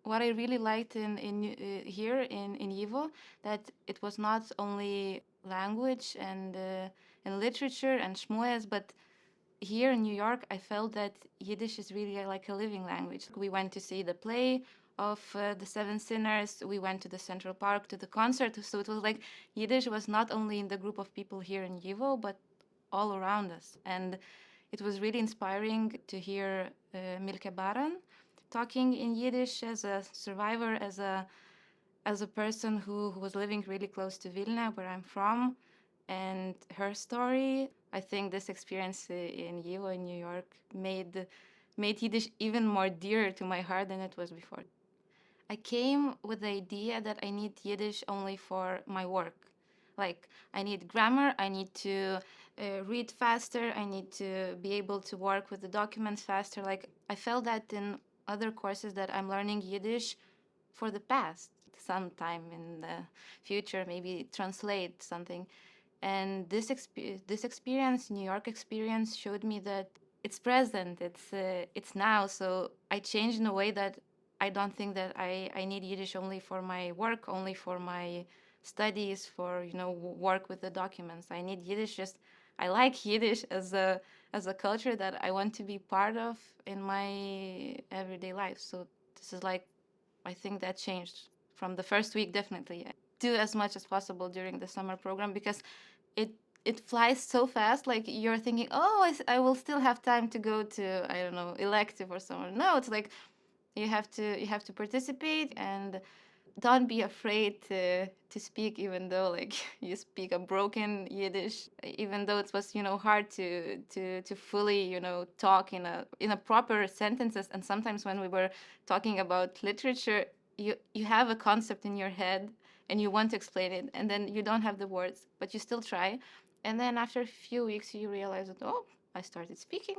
what I really liked here in YIVO, that it was not only language and literature and shmues, but here in New York, I felt that Yiddish is really like a living language. We went to see the play of the Seven Sinners. We went to the Central Park to the concert. So it was like Yiddish was not only in the group of people here in YIVO, but all around us. And it was really inspiring to hear Milke Baran talking in Yiddish as a survivor, as a person who was living really close to Vilna, where I'm from, and her story. I think this experience in YIVO in New York made Yiddish even more dear to my heart than it was before. I came with the idea that I need Yiddish only for my work. Like, I need grammar, I need to read faster, I need to be able to work with the documents faster. Like, I felt that in other courses that I'm learning Yiddish for the past, sometime in the future, maybe translate something. And this experience, New York experience, showed me that it's present, it's now. So I changed in a way that I don't think that I need Yiddish only for my work, only for my studies, for work with the documents. I need Yiddish just I like Yiddish as a culture that I want to be part of in my everyday life. So this is like, I think that changed from the first week, definitely. Do as much as possible during the summer program because it it flies so fast. Like, you're thinking, oh, I will still have time to go to, I don't know, elective or something. No, it's like you have to participate, and don't be afraid to speak, even though like you speak a broken Yiddish, even though it was hard to fully talk in a proper sentences. And sometimes when we were talking about literature, you have a concept in your head and you want to explain it, and then you don't have the words, but you still try. And then after a few weeks you realize that, oh, I started speaking.